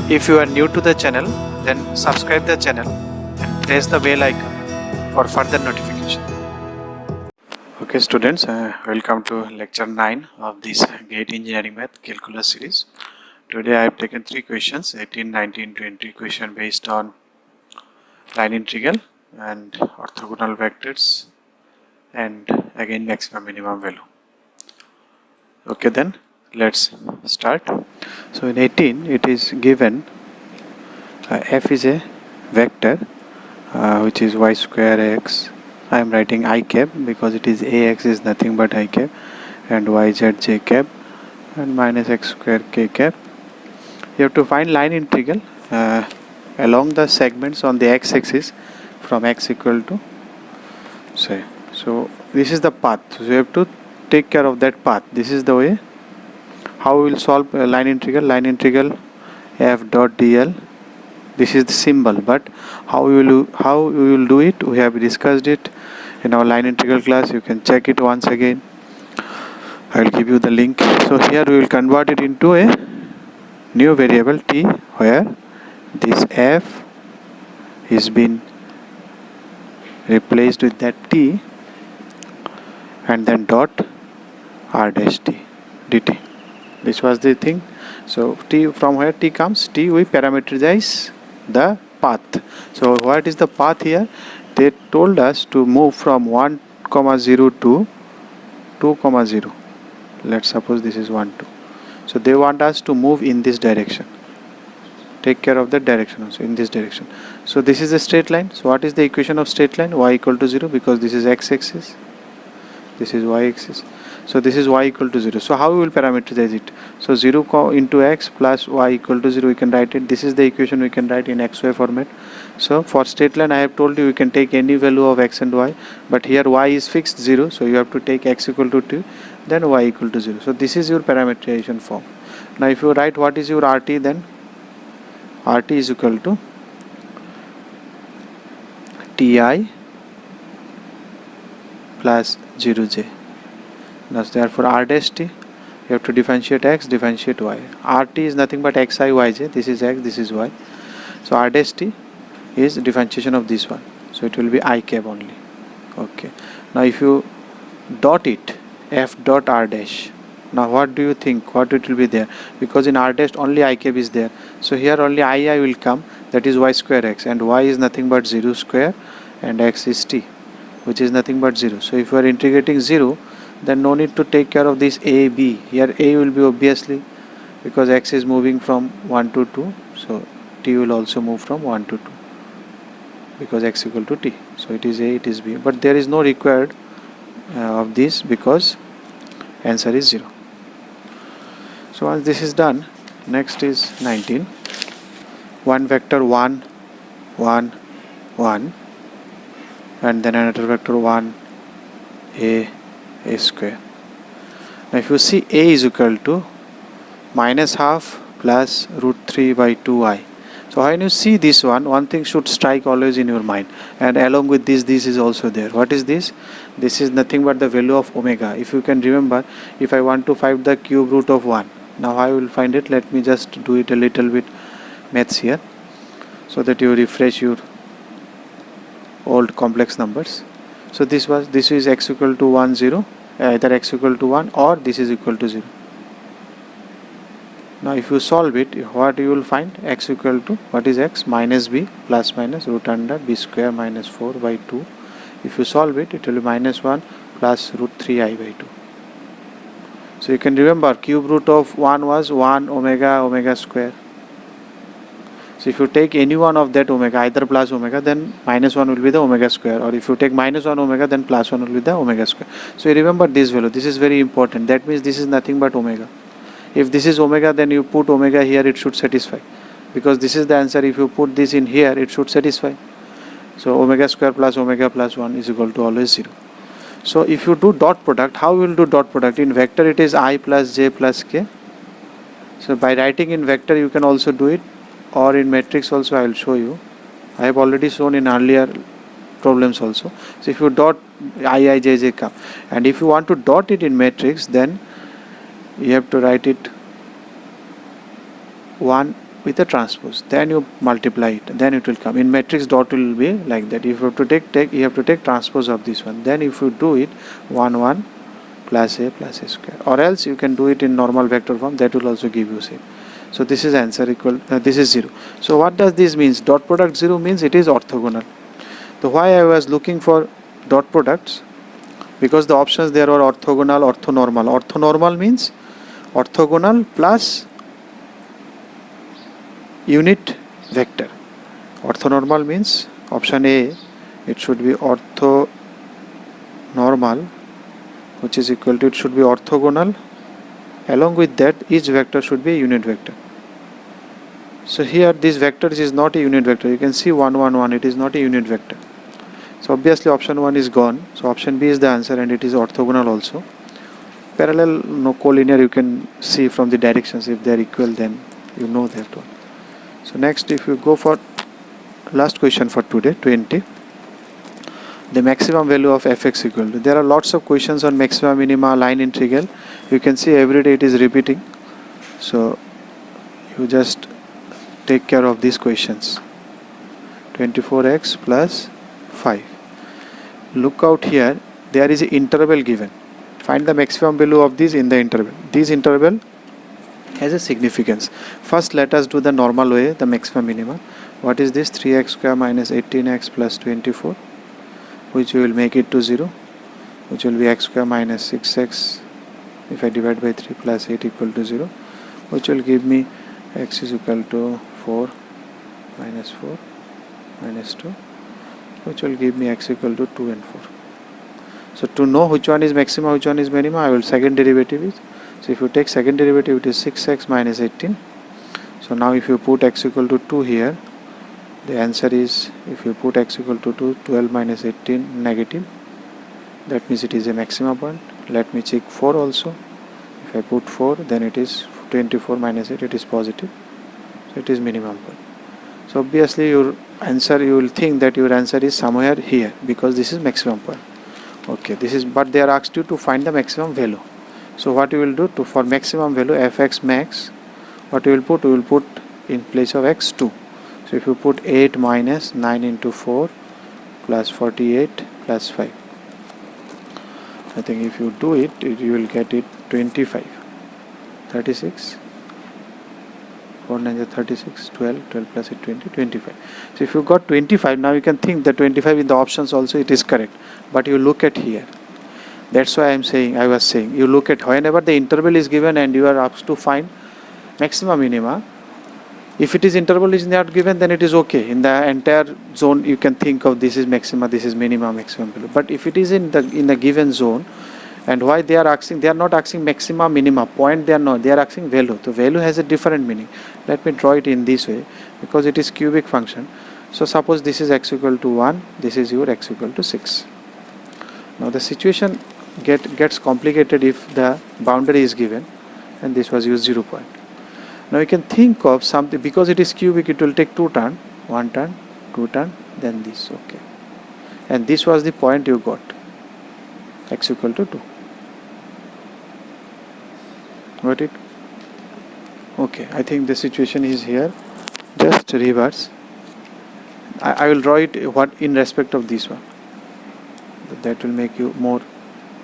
If you are new to the channel, then subscribe the channel and press the bell icon for further notification. Okay students, welcome to lecture 9 of this GATE Engineering Math Calculus series. Today I have taken 3 questions, 18, 19, 20 question based on line integral and orthogonal vectors and again maximum minimum value. Okay, then let's start. So in 18 it is given f is a vector which is y square x. I am writing I cap because it is ax is nothing but I cap, and yz j cap, and minus x square k cap. You have to find line integral along the segments on the x-axis from x equal to say. So this is the path. So you have to take care of that path. This is the way how we will solve line integral. Line integral f dot dl. This is the symbol, but how we will do it, we have discussed it in our line integral class. You can check it once again. I will give you the link. So here we will convert it into a new variable t, where this f is been replaced with that t, and then dot r dash t dt. This was the thing. So t, from where t comes, t we parameterize the path. So what is the path here? They told us to move from 1, 0 to 2, 0. Let's suppose this is 1, 2. So they want us to move in this direction. Take care of that direction also, in this direction. So this is a straight line. So what is the equation of straight line? Y equal to 0, because this is x-axis, this is y-axis. So this is y equal to 0. So how we will parameterize it? So 0 into x plus y equal to 0, we can write it. This is the equation we can write in xy format. So for straight line, I have told you can take any value of x and y, but here y is fixed 0, so you have to take x equal to 2, then y equal to 0. So this is your parameterization form. Now if you write what is your RT, then RT is equal to Ti plus 0j. Now therefore r dash t, you have to differentiate x, differentiate y. RT is nothing but xi yj. This is x, this is y. So r dash t is differentiation of this one. So it will be I cap only. Okay. Now if you dot it, f dot r dash. Now what do you think? What it will be there? Because in r dash only I cap is there. So here only I will come. That is y square x, and y is nothing but 0 square, and x is t, which is nothing but 0. So if you are integrating 0, then no need to take care of this a, b. Here a will be obviously, because x is moving from 1 to 2. So t will also move from 1 to 2, because x equal to t. So it is a, it is b. But there is no required of this, because answer is 0. So once this is done, next is 19. One vector 1, 1, 1, and then another vector 1, a square. Now if you see, a is equal to minus half plus root 3 by 2i. So when you see this one thing should strike always in your mind, and along with this is also there. What is this? This is nothing but the value of omega. If you can remember, if I want to find the cube root of 1, now I will find it. Let me just do it a little bit maths here, so that you refresh your old complex numbers. So this is x equal to 1, 0, either x equal to 1 or this is equal to 0. Now if you solve it, what you will find? X equal to, what is x? Minus b plus minus root under b square minus 4 by 2. If you solve it, it will be minus 1 plus root 3i by 2. So you can remember, cube root of 1 was 1 omega square. So if you take any one of that omega, either plus omega, then minus 1 will be the omega square, or if you take minus 1 omega, then plus 1 will be the omega square. So you remember this value. This is very important. That means this is nothing but omega. If this is omega, then you put omega here, it should satisfy, because this is the answer. If you put this in here, it should satisfy. So omega square plus omega plus 1 is equal to always 0. So if you do dot product, how you will do dot product? In vector it is I plus j plus k. So by writing in vector you can also do it, or in matrix also. I will show you. I have already shown in earlier problems also. So if you dot I, j, j come, and if you want to dot it in matrix, then you have to write it 1 with a transpose, then you multiply it, then it will come. In matrix, dot will be like that. If you have to take you have to take transpose of this one. Then if you do it, 1 1 plus a square, or else you can do it in normal vector form, that will also give you same. So this is answer equal, this is 0. So what does this means? Dot product 0 means it is orthogonal. So why I was looking for dot products? Because the options there were orthogonal, orthonormal. Orthonormal means orthogonal plus unit vector. Orthonormal means option A, it should be orthonormal, which is equal to, it should be orthogonal. Along with that, each vector should be a unit vector. So here this vector is not a unit vector. You can see 1 1 1, it is not a unit vector. So obviously option 1 is gone. So option B is the answer, and it is orthogonal also. Parallel, no, collinear, you can see from the directions. If they are equal, then you know that one. So next, if you go for last question for today, 20, the maximum value of fx equal to. There are lots of questions on maxima, minima, line integral. You can see every day it is repeating. So you just take care of these questions. 24x plus 5. Look out here, there is an interval given. Find the maximum value of this in the interval. This interval has a significance. First, let us do the normal way, the maximum minima. What is this? 3x square minus 18x plus 24, which we will make it to 0, which will be x square minus 6x if I divide by 3 plus 8 equal to 0, which will give me x is equal to 4 minus 4 minus 2, which will give me x equal to 2 and 4. So to know which one is maxima, which one is minima, I will second derivative is. So if you take second derivative, it is 6x minus 18. So now if you put x equal to 2 here, the answer is, if you put x equal to 2, 12 minus 18 negative. That means it is a maxima point. Let me check 4 also. If I put 4, then it is 24 minus 8, it is positive. So it is minimum point. So obviously your answer, you will think that your answer is somewhere here, because this is maximum point. Okay, this is, but they are asked you to find the maximum value. So what you will do to, for maximum value fx max, what you will put? You will put in place of x 2. So if you put 8 minus 9 into 4 plus 48 plus 5, I think if you do it, you will get it 25, 36, 4 9 is 36, 12, 12 plus 8, 20, 25. So if you got 25, now you can think that 25 in the options also it is correct. But you look at here. That's why I was saying, you look at whenever the interval is given and you are asked to find maxima minima. If it is interval is not given, then it is okay. In the entire zone, you can think of this is maxima, this is minima, maximum value. But if it is in the given zone, and why they are asking, they are not asking maxima, minima, point they are not, they are asking value. The value has a different meaning. Let me draw it in this way, because it is cubic function. So suppose this is x equal to 1, this is your x equal to 6. Now the situation gets complicated if the boundary is given, and this was your 0 point. Now you can think of something, because it is cubic, it will take 2 turn, 1 turn, 2 turn, then this, okay. And this was the point you got, x equal to 2. Got it? Okay, I think the situation is here. Just reverse. I will draw it in respect of this one. That will make you more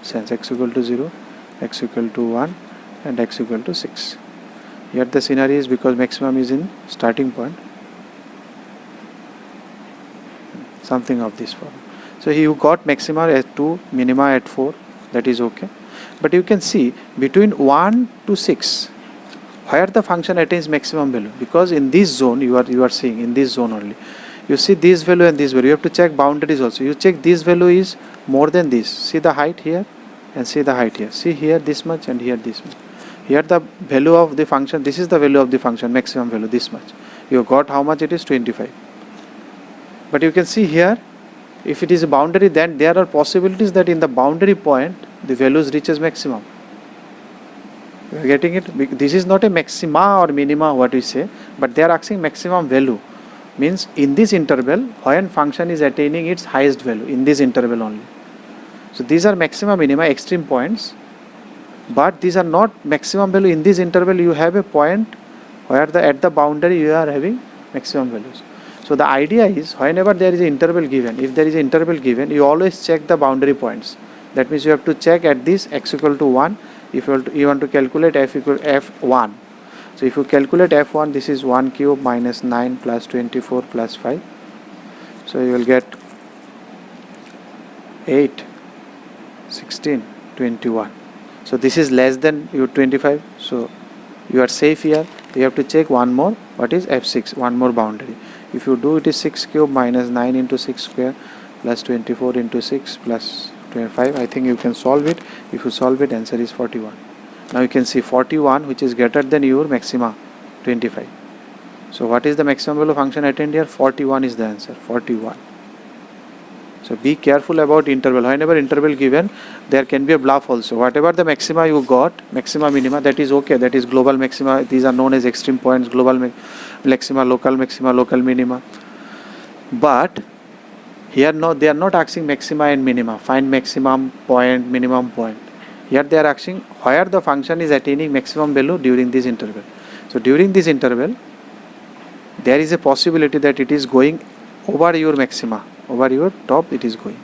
sense. X equal to 0, x equal to 1, and x equal to 6. Here the scenario is because maximum is in starting point. Something of this form. So you got maxima at 2, minima at 4. That is okay. But you can see between 1 to 6, where the function attains maximum value. Because in this zone, you are seeing in this zone only. You see this value and this value. You have to check boundaries also. You check this value is more than this. See the height here and see the height here. See here this much and here this much. Here the value of the function, this is the value of the function, maximum value, this much. You got how much it is? 25. But you can see here, if it is a boundary, then there are possibilities that in the boundary point, the values reaches maximum. You are getting it? This is not a maxima or minima, what we say, but they are asking maximum value. Means in this interval, when function is attaining its highest value, in this interval only. So these are maxima, minima, extreme points. But these are not maximum value. In this interval, you have a point where at the boundary you are having maximum values. So the idea is, whenever there is an interval given, if there is an interval given, you always check the boundary points. That means you have to check at this x equal to 1 if you want to calculate f equal f1. So if you calculate f1, this is 1 cube minus 9 plus 24 plus 5. So you will get 8, 16, 21. So this is less than your 25. So you are safe here. You have to check one more. What is f6? One more boundary. If you do, it is 6 cube minus 9 into 6 square plus 24 into 6 plus 25. I think you can solve it. If you solve it, answer is 41. Now you can see 41, which is greater than your maxima 25. So what is the maximum value function attained here? 41 is the answer. 41. So be careful about interval. Whenever interval given, there can be a bluff also. Whatever the maxima you got, maxima minima, that is okay. That is global maxima. These are known as extreme points. Global maxima, local minima. But here no, they are not asking maxima and minima. Find maximum point, minimum point. Here they are asking where the function is attaining maximum value during this interval. So during this interval, there is a possibility that it is going over your maxima. Over your top it is going.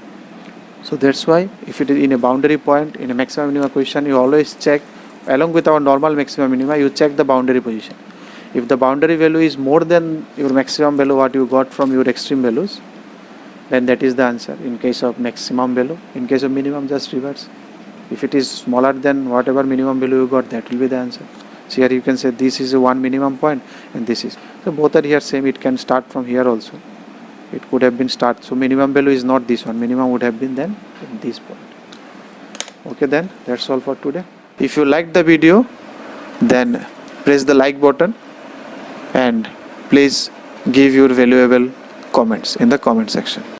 So that's why if it is in a boundary point, in a maximum minima question, you always check along with our normal maximum minima, you check the boundary position. If the boundary value is more than your maximum value what you got from your extreme values, then that is the answer in case of maximum value. In case of minimum, just reverse. If it is smaller than whatever minimum value you got, that will be the answer. So here you can say this is a one minimum point and this is. So both are here same. It can start from here also. It could have been start. So minimum value is not this one. Minimum would have been then in this point. Okay, then that's all for today. If you liked the video, then press the like button and please give your valuable comments in the comment section.